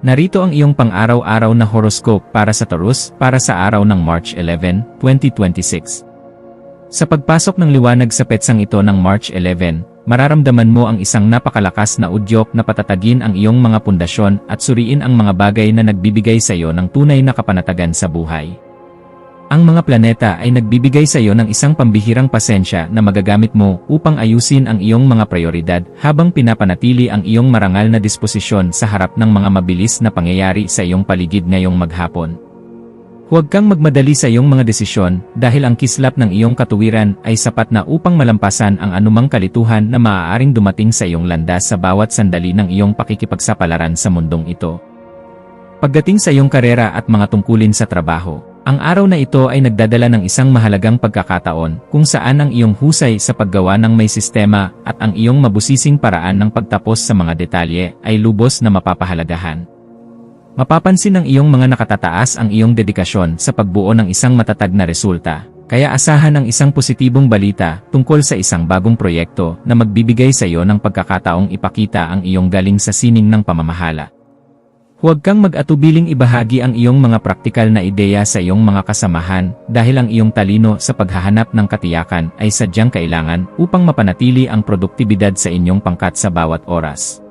Narito ang iyong pang-araw-araw na horoscope para sa Taurus para sa araw ng March 11, 2026. Sa pagpasok ng liwanag sa petsang ito ng March 11, mararamdaman mo ang isang napakalakas na udyok na patatagin ang iyong mga pundasyon at suriin ang mga bagay na nagbibigay sa iyo ng tunay na kapanatagan sa buhay. Ang mga planeta ay nagbibigay sa iyo ng isang pambihirang pasensya na magagamit mo upang ayusin ang iyong mga prioridad habang pinapanatili ang iyong marangal na disposisyon sa harap ng mga mabilis na pangyayari sa iyong paligid ngayong maghapon. Huwag kang magmadali sa iyong mga desisyon dahil ang kislap ng iyong katuwiran ay sapat na upang malampasan ang anumang kalituhan na maaaring dumating sa iyong landas sa bawat sandali ng iyong pakikipagsapalaran sa mundong ito. Pagdating sa iyong karera at mga tungkulin sa trabaho, ang araw na ito ay nagdadala ng isang mahalagang pagkakataon kung saan ang iyong husay sa paggawa ng may sistema at ang iyong mabusising paraan ng pagtapos sa mga detalye ay lubos na mapapahalagahan. Mapapansin ng iyong mga nakatataas ang iyong dedikasyon sa pagbuo ng isang matatag na resulta, kaya asahan ang isang positibong balita tungkol sa isang bagong proyekto na magbibigay sa iyo ng pagkakataong ipakita ang iyong galing sa sining ng pamamahala. Huwag kang mag-atubiling ibahagi ang iyong mga praktikal na ideya sa iyong mga kasamahan dahil ang iyong talino sa paghahanap ng katiyakan ay sadyang kailangan upang mapanatili ang produktibidad sa inyong pangkat sa bawat oras.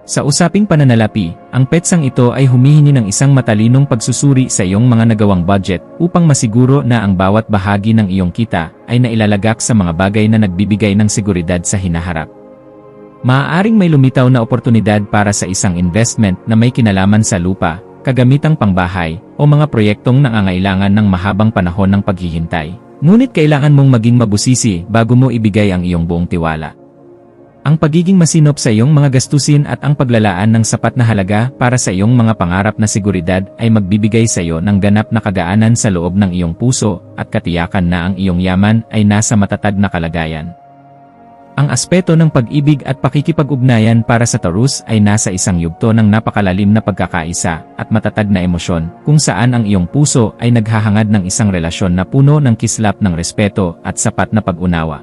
Sa usaping pananalapi, ang petsang ito ay humihingi ng isang matalinong pagsusuri sa iyong mga nagawang budget upang masiguro na ang bawat bahagi ng iyong kita ay nailalagak sa mga bagay na nagbibigay ng seguridad sa hinaharap. Maaaring may lumitaw na oportunidad para sa isang investment na may kinalaman sa lupa, kagamitang pangbahay, o mga proyektong nangangailangan ng mahabang panahon ng paghihintay. Ngunit kailangan mong maging mabusisi bago mo ibigay ang iyong buong tiwala. Ang pagiging masinop sa iyong mga gastusin at ang paglalaan ng sapat na halaga para sa iyong mga pangarap na seguridad ay magbibigay sa iyo ng ganap na kagaanan sa loob ng iyong puso at katiyakan na ang iyong yaman ay nasa matatag na kalagayan. Ang aspeto ng pag-ibig at pakikipag-ugnayan para sa Taurus ay nasa isang yugto ng napakalalim na pagkakaisa at matatag na emosyon kung saan ang iyong puso ay naghahangad ng isang relasyon na puno ng kislap ng respeto at sapat na pag-unawa.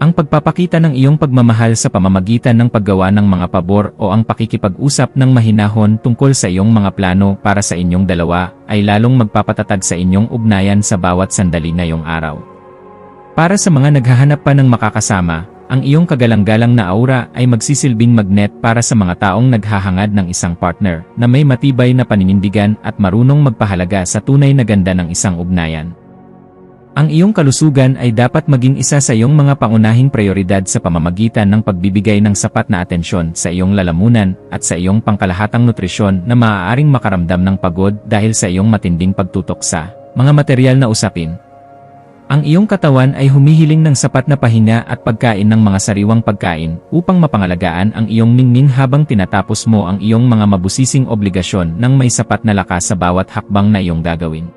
Ang pagpapakita ng iyong pagmamahal sa pamamagitan ng paggawa ng mga pabor o ang pakikipag-usap ng mahinahon tungkol sa iyong mga plano para sa inyong dalawa ay lalong magpapatatag sa inyong ugnayan sa bawat sandali ngayong araw. Para sa mga naghahanap pa ng makakasama, ang iyong kagalang-galang na aura ay magsisilbing magnet para sa mga taong naghahangad ng isang partner na may matibay na paninindigan at marunong magpahalaga sa tunay na ganda ng isang ugnayan. Ang iyong kalusugan ay dapat maging isa sa iyong mga pangunahing prioridad sa pamamagitan ng pagbibigay ng sapat na atensyon sa iyong lalamunan at sa iyong pangkalahatang nutrisyon na maaaring makaramdam ng pagod dahil sa iyong matinding pagtutok sa mga materyal na usapin. Ang iyong katawan ay humihiling ng sapat na pahinga at pagkain ng mga sariwang pagkain upang mapangalagaan ang iyong ningning habang tinatapos mo ang iyong mga mabusising obligasyon ng may sapat na lakas sa bawat hakbang na iyong gagawin.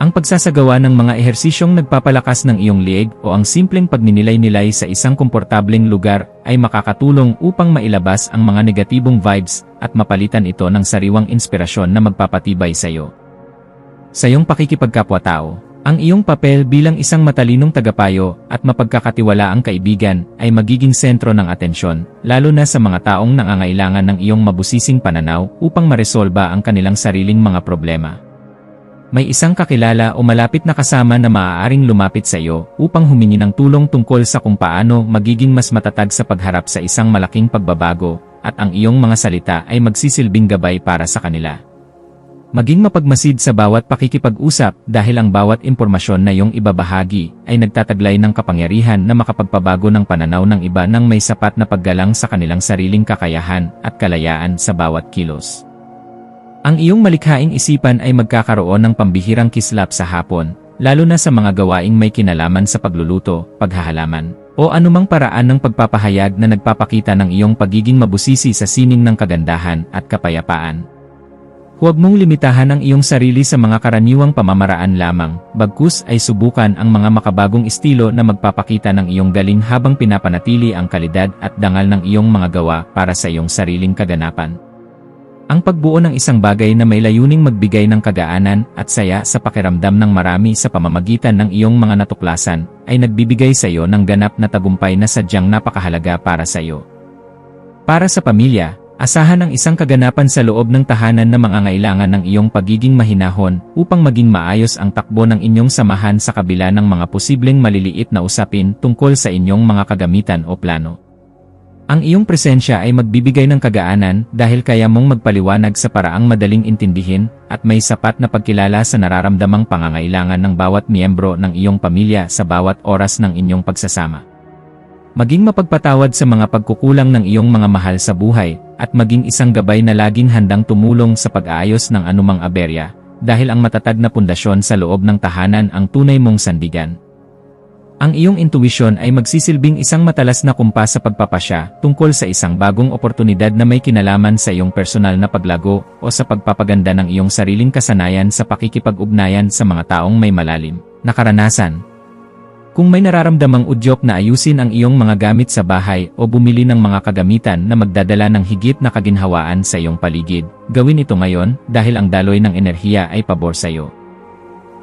Ang pagsasagawa ng mga ehersisyong nagpapalakas ng iyong liig o ang simpleng pagninilay-nilay sa isang komportableng lugar ay makakatulong upang mailabas ang mga negatibong vibes at mapalitan ito ng sariwang inspirasyon na magpapatibay sa iyo. Sa iyong pakikipagkapwa-tao, ang iyong papel bilang isang matalinong tagapayo at mapagkakatiwalaang kaibigan ay magiging sentro ng atensyon, lalo na sa mga taong nangangailangan ng iyong mabusising pananaw upang maresolba ang kanilang sariling mga problema. May isang kakilala o malapit na kasama na maaaring lumapit sa iyo upang humingi ng tulong tungkol sa kung paano magiging mas matatag sa pagharap sa isang malaking pagbabago, at ang iyong mga salita ay magsisilbing gabay para sa kanila. Maging mapagmasid sa bawat pakikipag-usap dahil ang bawat impormasyon na iyong ibabahagi ay nagtataglay ng kapangyarihan na makapagpabago ng pananaw ng iba nang may sapat na paggalang sa kanilang sariling kakayahan at kalayaan sa bawat kilos. Ang iyong malikhaing isipan ay magkakaroon ng pambihirang kislap sa hapon, lalo na sa mga gawaing may kinalaman sa pagluluto, paghahalaman, o anumang paraan ng pagpapahayag na nagpapakita ng iyong pagiging mabusisi sa sining ng kagandahan at kapayapaan. Huwag mong limitahan ang iyong sarili sa mga karaniwang pamamaraan lamang, bagkus ay subukan ang mga makabagong estilo na magpapakita ng iyong galing habang pinapanatili ang kalidad at dangal ng iyong mga gawa para sa iyong sariling kaganapan. Ang pagbuo ng isang bagay na may layuning magbigay ng kagaanan at saya sa pakiramdam ng marami sa pamamagitan ng iyong mga natuklasan ay nagbibigay sa iyo ng ganap na tagumpay na sadyang napakahalaga para sa iyo. Para sa pamilya, Asahan ang isang kaganapan sa loob ng tahanan na mangangailangan ng iyong pagiging mahinahon upang maging maayos ang takbo ng inyong samahan sa kabila ng mga posibleng maliliit na usapin tungkol sa inyong mga kagamitan o plano. Ang iyong presensya ay magbibigay ng kagaanan dahil kaya mong magpaliwanag sa paraang madaling intindihin at may sapat na pagkilala sa nararamdamang pangangailangan ng bawat miyembro ng iyong pamilya sa bawat oras ng inyong pagsasama. Maging mapagpatawad sa mga pagkukulang ng iyong mga mahal sa buhay, at maging isang gabay na laging handang tumulong sa pag-aayos ng anumang aberya, dahil ang matatag na pundasyon sa loob ng tahanan ang tunay mong sandigan. Ang iyong intuwisyon ay magsisilbing isang matalas na kumpas sa pagpapasya tungkol sa isang bagong oportunidad na may kinalaman sa iyong personal na paglago o sa pagpapaganda ng iyong sariling kasanayan sa pakikipag-ugnayan sa mga taong may malalim na karanasan. Kung may nararamdamang udyok na ayusin ang iyong mga gamit sa bahay o bumili ng mga kagamitan na magdadala ng higit na kaginhawaan sa iyong paligid, gawin ito ngayon dahil ang daloy ng enerhiya ay pabor sa iyo.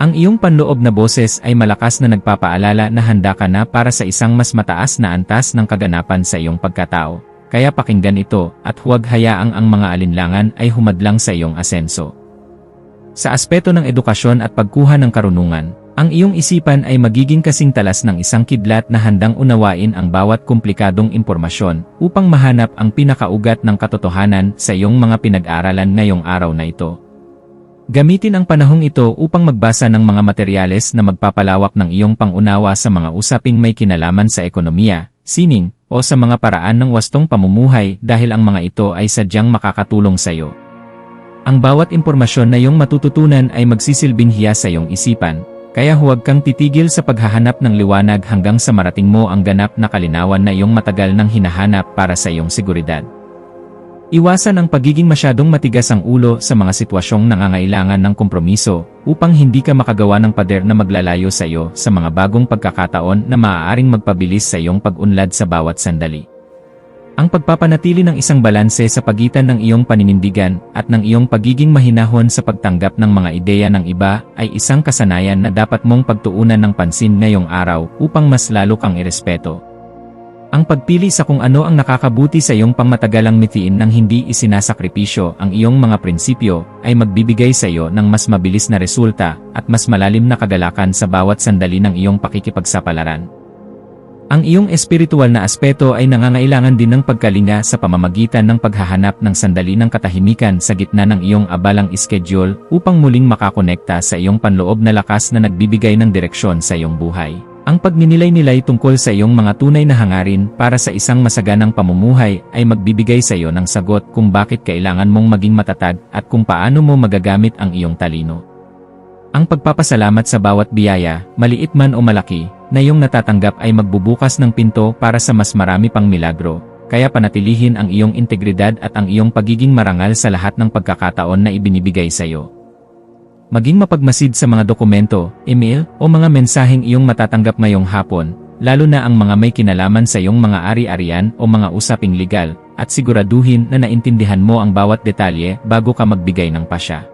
Ang iyong panloob na boses ay malakas na nagpapaalala na handa ka na para sa isang mas mataas na antas ng kaganapan sa iyong pagkatao. Kaya pakinggan ito at huwag hayaang ang mga alinlangan ay humadlang sa iyong asenso. Sa aspeto ng edukasyon at pagkuha ng karunungan, ang iyong isipan ay magiging kasing talas ng isang kidlat na handang unawain ang bawat komplikadong impormasyon upang mahanap ang pinakaugat ng katotohanan sa iyong mga pinag-aralan ngayong araw na ito. Gamitin ang panahong ito upang magbasa ng mga materyales na magpapalawak ng iyong pangunawa sa mga usaping may kinalaman sa ekonomiya, sining, o sa mga paraan ng wastong pamumuhay dahil ang mga ito ay sadyang makakatulong sa iyo. Ang bawat impormasyon na iyong matututunan ay magsisilbing hiya sa iyong isipan. Kaya huwag kang titigil sa paghahanap ng liwanag hanggang sa marating mo ang ganap na kalinawan na iyong matagal nang hinahanap para sa iyong seguridad. Iwasan ang pagiging masyadong matigas ang ulo sa mga sitwasyong nangangailangan ng kompromiso upang hindi ka makagawa ng pader na maglalayo sa iyo sa mga bagong pagkakataon na maaaring magpabilis sa iyong pag-unlad sa bawat sandali. Ang pagpapanatili ng isang balanse sa pagitan ng iyong paninindigan at ng iyong pagiging mahinahon sa pagtanggap ng mga ideya ng iba ay isang kasanayan na dapat mong pagtuunan ng pansin ngayong araw upang mas lalo kang irespeto. Ang pagpili sa kung ano ang nakakabuti sa iyong pangmatagalang mithiin nang hindi isinasakripisyo ang iyong mga prinsipyo ay magbibigay sa iyo ng mas mabilis na resulta at mas malalim na kagalakan sa bawat sandali ng iyong pakikipagsapalaran. Ang iyong espiritual na aspeto ay nangangailangan din ng pagkalinga sa pamamagitan ng paghahanap ng sandali ng katahimikan sa gitna ng iyong abalang schedule upang muling makakonekta sa iyong panloob na lakas na nagbibigay ng direksyon sa iyong buhay. Ang pagninilay-nilay tungkol sa iyong mga tunay na hangarin para sa isang masaganang pamumuhay ay magbibigay sa iyo ng sagot kung bakit kailangan mong maging matatag at kung paano mo magagamit ang iyong talino. Ang pagpapasalamat sa bawat biyaya, maliit man o malaki, na iyong natatanggap ay magbubukas ng pinto para sa mas marami pang milagro, kaya panatilihin ang iyong integridad at ang iyong pagiging marangal sa lahat ng pagkakataon na ibinibigay sa iyo. Maging mapagmasid sa mga dokumento, email, o mga mensaheng iyong matatanggap ngayong hapon, lalo na ang mga may kinalaman sa iyong mga ari-arian o mga usaping legal, at siguraduhin na naintindihan mo ang bawat detalye bago ka magbigay ng pasya.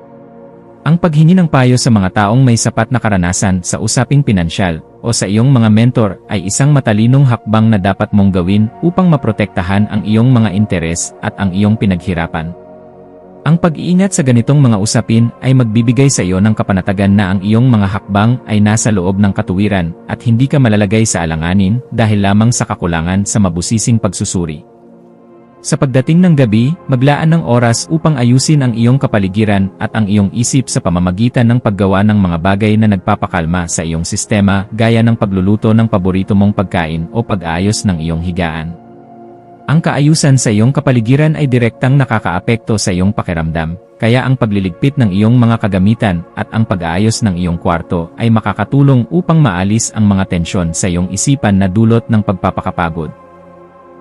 Ang paghingi ng payo sa mga taong may sapat na karanasan sa usaping pinansyal o sa iyong mga mentor ay isang matalinong hakbang na dapat mong gawin upang maprotektahan ang iyong mga interes at ang iyong pinaghirapan. Ang pag-iingat sa ganitong mga usapin ay magbibigay sa iyo ng kapanatagan na ang iyong mga hakbang ay nasa loob ng katuwiran at hindi ka malalagay sa alanganin dahil lamang sa kakulangan sa mabusising pagsusuri. Sa pagdating ng gabi, maglaan ng oras upang ayusin ang iyong kapaligiran at ang iyong isip sa pamamagitan ng paggawa ng mga bagay na nagpapakalma sa iyong sistema gaya ng pagluluto ng paborito mong pagkain o pag-aayos ng iyong higaan. Ang kaayusan sa iyong kapaligiran ay direktang nakakaapekto sa iyong pakiramdam, kaya ang pagliligpit ng iyong mga kagamitan at ang pag-aayos ng iyong kwarto ay makakatulong upang maalis ang mga tensyon sa iyong isipan na dulot ng pagpapakapagod.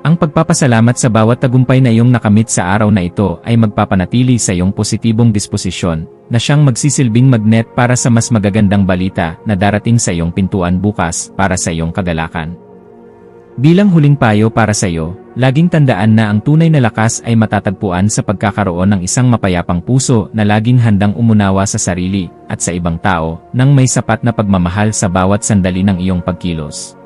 Ang pagpapasalamat sa bawat tagumpay na iyong nakamit sa araw na ito ay magpapanatili sa iyong positibong disposisyon na siyang magsisilbing magnet para sa mas magagandang balita na darating sa iyong pintuan bukas para sa iyong kagalakan. Bilang huling payo para sa iyo, laging tandaan na ang tunay na lakas ay matatagpuan sa pagkakaroon ng isang mapayapang puso na laging handang umunawa sa sarili at sa ibang tao nang may sapat na pagmamahal sa bawat sandali ng iyong pagkilos.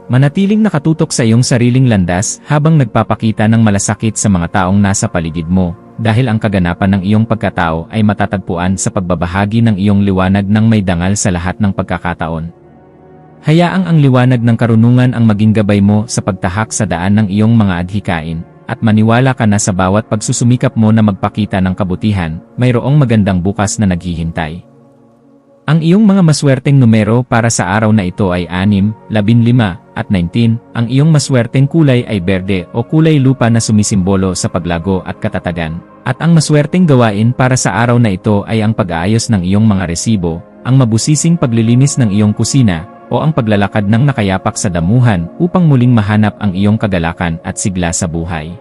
Manatiling nakatutok sa iyong sariling landas habang nagpapakita ng malasakit sa mga taong nasa paligid mo, dahil ang kaganapan ng iyong pagkatao ay matatagpuan sa pagbabahagi ng iyong liwanag ng may dangal sa lahat ng pagkakataon. Hayaang ang liwanag ng karunungan ang maging gabay mo sa pagtahak sa daan ng iyong mga adhikain, at maniwala ka na sa bawat pagsusumikap mo na magpakita ng kabutihan, mayroong magandang bukas na naghihintay. Ang iyong mga maswerteng numero para sa araw na ito ay 6, 15, at 19. Ang iyong maswerteng kulay ay berde o kulay lupa na sumisimbolo sa paglago at katatagan. At ang maswerteng gawain para sa araw na ito ay ang pag-aayos ng iyong mga resibo, ang mabusising paglilinis ng iyong kusina, o ang paglalakad ng nakayapak sa damuhan upang muling mahanap ang iyong kagalakan at sigla sa buhay.